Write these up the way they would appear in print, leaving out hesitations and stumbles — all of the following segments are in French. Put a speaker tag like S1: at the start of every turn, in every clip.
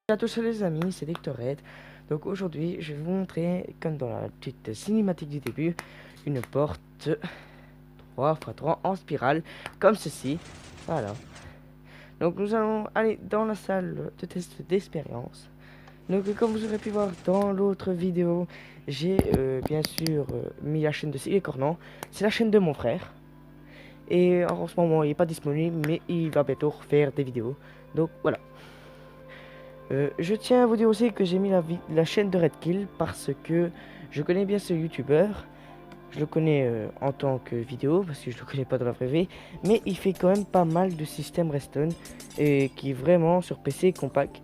S1: Salut à tous les amis, c'est Victorette. Donc aujourd'hui, je vais vous montrer, comme dans la petite cinématique du début, une porte 3x3 en spirale, comme ceci. Voilà. Donc nous allons aller dans la salle de test d'expérience. Donc comme vous aurez pu voir dans l'autre vidéo, j'ai bien sûr mis la chaîne de Silicornan. C'est la chaîne de mon frère. Et en ce moment, il n'est pas disponible, mais il va bientôt refaire des vidéos. Donc voilà. Je tiens à vous dire aussi que j'ai mis la chaîne de Redkill parce que je connais bien ce youtubeur. Je le connais en tant que vidéo parce que je le connais pas dans la vraie vie. Mais il fait quand même pas mal de systèmes Redstone et qui est vraiment sur PC compact.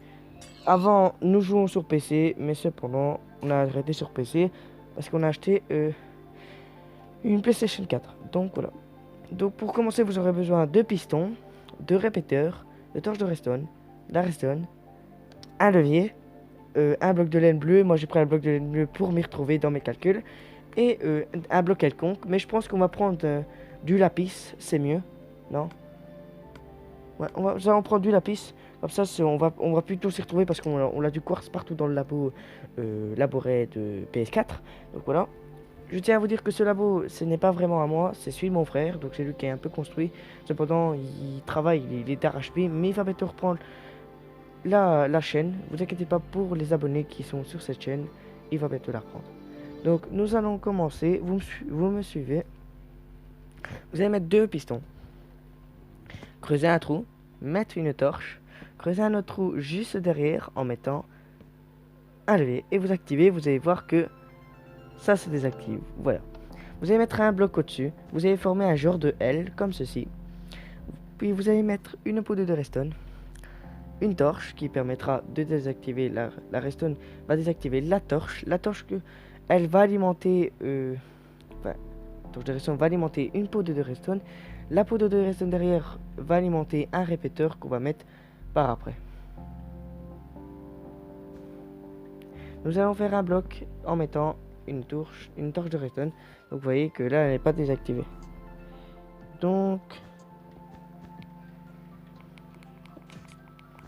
S1: Avant, nous jouons sur PC, mais cependant, on a arrêté sur PC parce qu'on a acheté une PlayStation 4. Donc voilà. Donc pour commencer, vous aurez besoin de pistons, de répéteurs, de torches de redstone, de la redstone, un levier, un bloc de laine bleue. Moi j'ai pris un bloc de laine bleue pour m'y retrouver dans mes calculs. Et un bloc quelconque. Mais je pense qu'on va prendre du lapis, c'est mieux. Non? Ouais, nous allons prendre du lapis. Comme ça, on va plutôt s'y retrouver parce qu'on a du quartz partout dans le labo laboret de PS4. Donc voilà. Je tiens à vous dire que ce labo, ce n'est pas vraiment à moi, c'est celui de mon frère. Donc c'est lui qui est un peu construit. Cependant, il travaille, il est d'arrache-pied, mais il va bientôt reprendre la chaîne. Vous inquiétez pas pour les abonnés qui sont sur cette chaîne, il va bientôt la reprendre. Donc nous allons commencer, vous me suivez. Vous allez mettre deux pistons, creuser un trou, mettre une torche, creuser un autre trou juste derrière en mettant un levier et vous activez. Vous allez voir que ça se désactive. Voilà. Vous allez mettre un bloc au-dessus, vous allez former un genre de L comme ceci. Puis vous allez mettre une poudre de redstone, une torche qui permettra de désactiver la redstone, va désactiver la torche que elle va alimenter la torche de redstone va alimenter une poudre de redstone. La poudre de redstone derrière va alimenter un répéteur qu'on va mettre par après. Nous allons faire un bloc en mettant une torche de redstone. Donc vous voyez que là elle n'est pas désactivée. Donc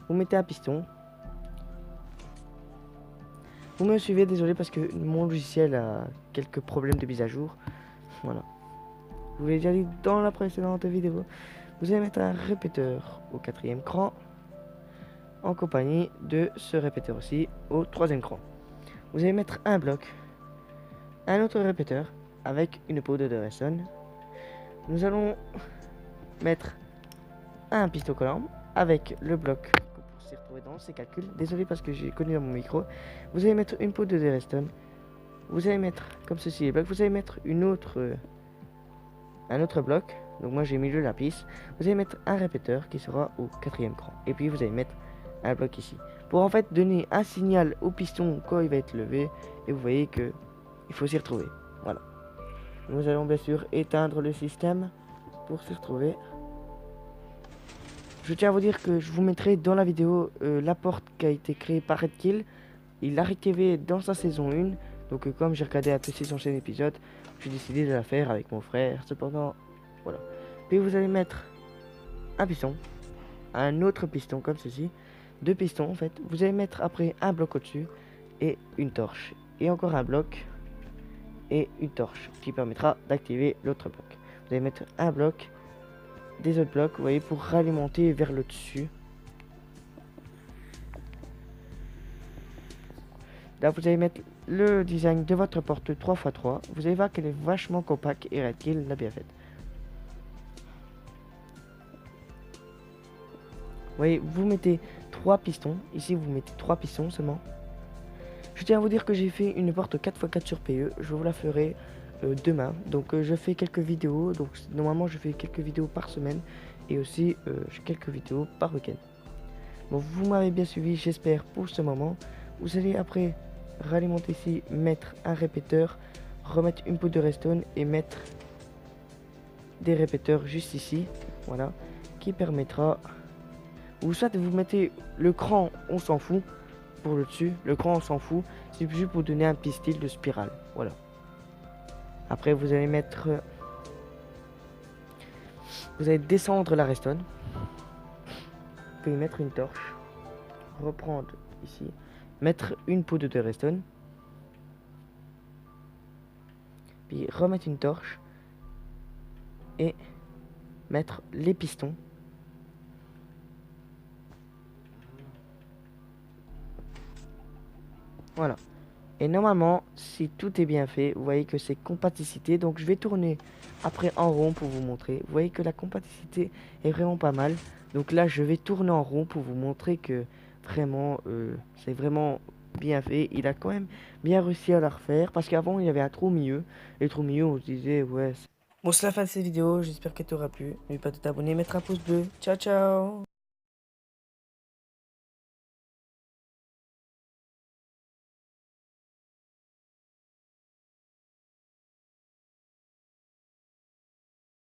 S1: vous mettez un piston. Vous me suivez, désolé parce que mon logiciel a quelques problèmes de mise à jour. Voilà. Je vous l'ai déjà dit dans la précédente vidéo. Vous allez mettre un répéteur au 4e cran, en compagnie de ce répéteur aussi au 3e cran. Vous allez mettre un bloc, un autre répéteur avec une poudre de redstone. Nous allons mettre un piston collant avec le bloc pour s'y retrouver dans ces calculs. Désolé parce que j'ai connu dans mon micro. Vous allez mettre une poudre de redstone. Vous allez mettre comme ceci les blocs. Vous allez mettre un autre bloc. Donc moi j'ai mis le lapis. Vous allez mettre un répéteur qui sera au 4e cran. Et puis vous allez mettre un bloc ici. Pour en fait donner un signal au piston quand il va être levé. Et vous voyez que il faut s'y retrouver. Voilà. Nous allons bien sûr éteindre le système pour s'y retrouver. Je tiens à vous dire que je vous mettrai dans la vidéo la porte qui a été créée par Redkill. Il l'a réactivé dans sa saison 1. Donc comme j'ai regardé un peu ses anciens épisodes, j'ai décidé de la faire avec mon frère. Cependant, voilà. Puis vous allez mettre un piston, un autre piston comme ceci. Deux pistons en fait. Vous allez mettre après un bloc au-dessus et une torche. Et encore un bloc et une torche qui permettra d'activer l'autre bloc. Vous allez mettre un bloc, des autres blocs, vous voyez, pour ralimenter vers le dessus. Là vous allez mettre le design de votre porte 3x3. Vous allez voir qu'elle est vachement compacte et Redkill l'a bien faite. Vous voyez, vous mettez 3 pistons. Ici vous mettez 3 pistons seulement. Je tiens à vous dire que j'ai fait une porte 4x4 sur PE. Je vous la ferai demain. Donc je fais quelques vidéos. Donc normalement je fais quelques vidéos par semaine. Et aussi quelques vidéos par week-end. Bon, vous m'avez bien suivi, j'espère, pour ce moment. Vous allez après ralimenter ici, mettre un répéteur remettre une poudre de redstone et mettre des répéteurs juste ici, voilà, qui permettra, ou soit vous mettez le cran, on s'en fout, pour le dessus, le cran on s'en fout, c'est juste pour donner un petit style de spirale, voilà. Après vous allez mettre, vous allez descendre la redstone, vous pouvez mettre une torche, reprendre ici, mettre une poudre de redstone, puis remettre une torche et mettre les pistons. Voilà. Et normalement, si tout est bien fait, vous voyez que c'est compatibilité. Donc je vais tourner après en rond pour vous montrer. Vous voyez que la compatibilité est vraiment pas mal. Donc là, je vais tourner en rond pour vous montrer que vraiment, c'est vraiment bien fait. Il a quand même bien réussi à la refaire. Parce qu'avant, il y avait un trou au milieu. Et le trou au milieu, on se disait, ouais. Bon, c'est la fin de cette vidéo. J'espère qu'elle t'aura plu. N'oublie pas de t'abonner, mettre un pouce bleu. Ciao, ciao.